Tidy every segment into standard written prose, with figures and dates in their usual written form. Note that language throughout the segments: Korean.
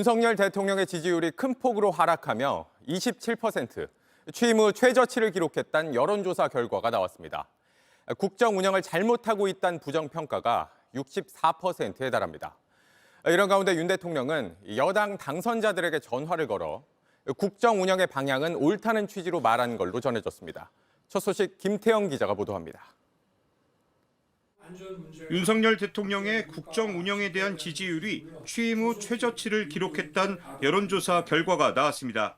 윤석열 대통령의 지지율이 큰 폭으로 하락하며 27%, 취임 후 최저치를 기록했다는 여론조사 결과가 나왔습니다. 국정 운영을 잘못하고 있다는 부정평가가 64%에 달합니다. 이런 가운데 윤 대통령은 여당 당선자들에게 전화를 걸어 국정 운영의 방향은 옳다는 취지로 말한 걸로 전해졌습니다. 첫 소식 김태영 기자가 보도합니다. 윤석열 대통령의 국정 운영에 대한 지지율이 취임 후 최저치를 기록했다는 여론조사 결과가 나왔습니다.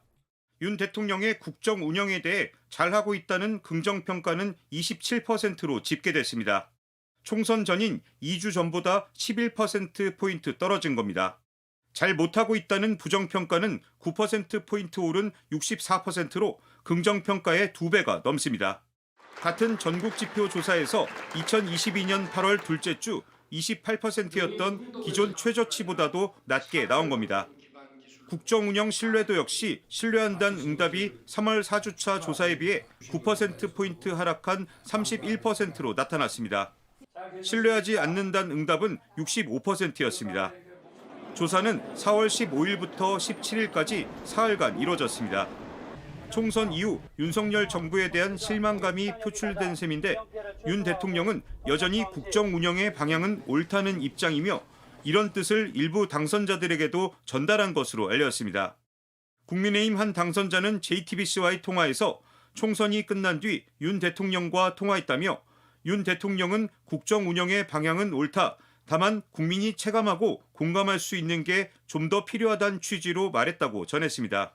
윤 대통령의 국정 운영에 대해 잘하고 있다는 긍정평가는 27%로 집계됐습니다. 총선 전인 2주 전보다 11%포인트 떨어진 겁니다. 잘 못하고 있다는 부정평가는 9%포인트 오른 64%로 긍정평가의 2배가 넘습니다. 같은 전국 지표 조사에서 2022년 8월 둘째 주 28%였던 기존 최저치보다도 낮게 나온 겁니다. 국정 운영 신뢰도 역시 신뢰한다는 응답이 3월 4주차 조사에 비해 9%포인트 하락한 31%로 나타났습니다. 신뢰하지 않는다는 응답은 65%였습니다. 조사는 4월 15일부터 17일까지 사흘간 이뤄졌습니다. 총선 이후 윤석열 정부에 대한 실망감이 표출된 셈인데 윤 대통령은 여전히 국정 운영의 방향은 옳다는 입장이며 이런 뜻을 일부 당선자들에게도 전달한 것으로 알렸습니다. 국민의힘 한 당선자는 JTBC와의 통화에서 총선이 끝난 뒤 윤 대통령과 통화했다며 윤 대통령은 국정 운영의 방향은 옳다. 다만 국민이 체감하고 공감할 수 있는 게 좀 더 필요하다는 취지로 말했다고 전했습니다.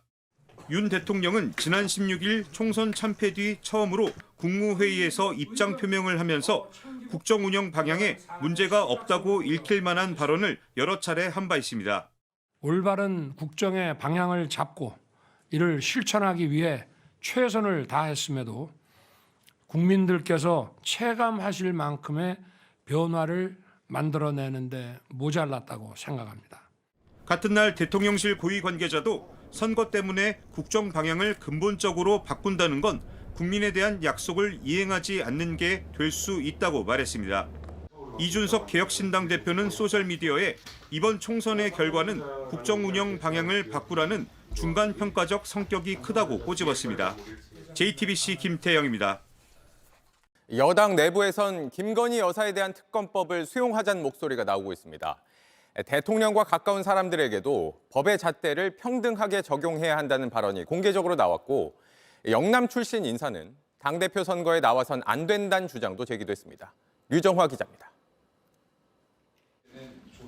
윤 대통령은 지난 16일 총선 참패 뒤 처음으로 국무회의에서 입장 표명을 하면서 국정 운영 방향에 문제가 없다고 읽힐 만한 발언을 여러 차례 한 바 있습니다. 올바른 국정의 방향을 잡고 이를 실천하기 위해 최선을 다했음에도 국민들께서 체감하실 만큼의 변화를 만들어내는데 모자랐다고 생각합니다. 같은 날 대통령실 고위 관계자도 선거 때문에 국정 방향을 근본적으로 바꾼다는 건 국민에 대한 약속을 이행하지 않는 게 될 수 있다고 말했습니다. 이준석 개혁신당 대표는 소셜미디어에 이번 총선의 결과는 국정 운영 방향을 바꾸라는 중간평가적 성격이 크다고 꼬집었습니다. JTBC 김태영입니다. 여당 내부에선 김건희 여사에 대한 특검법을 수용하자는 목소리가 나오고 있습니다. 대통령과 가까운 사람들에게도 법의 잣대를 평등하게 적용해야 한다는 발언이 공개적으로 나왔고 영남 출신 인사는 당대표 선거에 나와선 안 된다는 주장도 제기됐습니다. 류정화 기자입니다.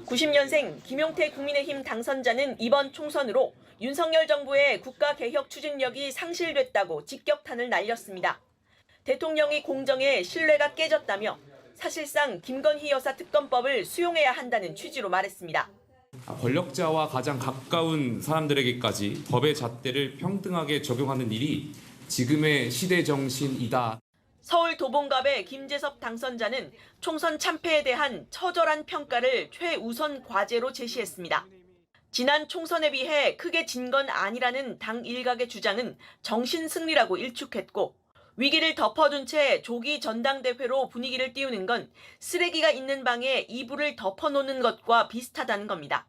90년생 김용태 국민의힘 당선자는 이번 총선으로 윤석열 정부의 국가개혁 추진력이 상실됐다고 직격탄을 날렸습니다. 대통령이 공정에 신뢰가 깨졌다며 사실상 김건희 여사 특검법을 수용해야 한다는 취지로 말했습니다. 권력자와 가장 가까운 사람들에게까지 법의 잣대를 평등하게 적용하는 일이 지금의 시대 정신이다. 서울 도봉갑의 김재섭 당선자는 총선 참패에 대한 처절한 평가를 최우선 과제로 제시했습니다. 지난 총선에 비해 크게 진 건 아니라는 당 일각의 주장은 정신승리라고 일축했고 위기를 덮어둔 채 조기 전당대회로 분위기를 띄우는 건 쓰레기가 있는 방에 이불을 덮어놓는 것과 비슷하다는 겁니다.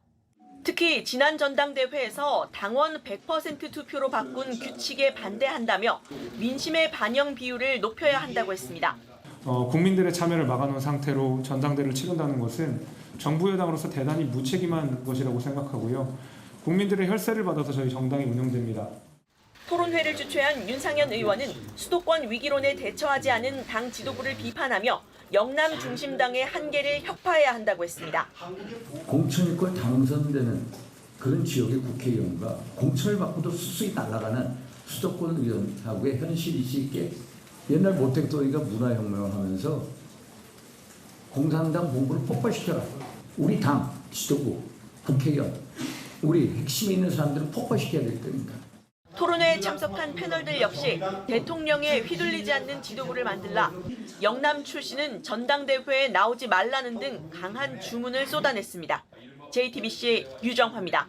특히 지난 전당대회에서 당원 100% 투표로 바꾼 규칙에 반대한다며 민심의 반영 비율을 높여야 한다고 했습니다. 국민들의 참여를 막아놓은 상태로 전당대회를 치른다는 것은 정부 여당으로서 대단히 무책임한 것이라고 생각하고요. 국민들의 혈세를 받아서 저희 정당이 운영됩니다. 토론회를 주최한 윤상현 의원은 수도권 위기론에 대처하지 않은 당 지도부를 비판하며 영남 중심당의 한계를 혁파해야 한다고 했습니다. 공천이권 당선되는 그런 지역의 국회의원과 공천을 받고도 수수히 날아가는 수도권 의원하고의 현실이시 있게 옛날 모택도리가 문화혁명을 하면서 공산당 본부를 폭발시켜라. 우리 당 지도부, 국회의원, 우리 핵심에 있는 사람들을 폭발시켜야 될 겁니다. 토론회에 참석한 패널들 역시 대통령에 휘둘리지 않는 지도부를 만들라 영남 출신은 전당대회에 나오지 말라는 등 강한 주문을 쏟아냈습니다. JTBC 류정화입니다.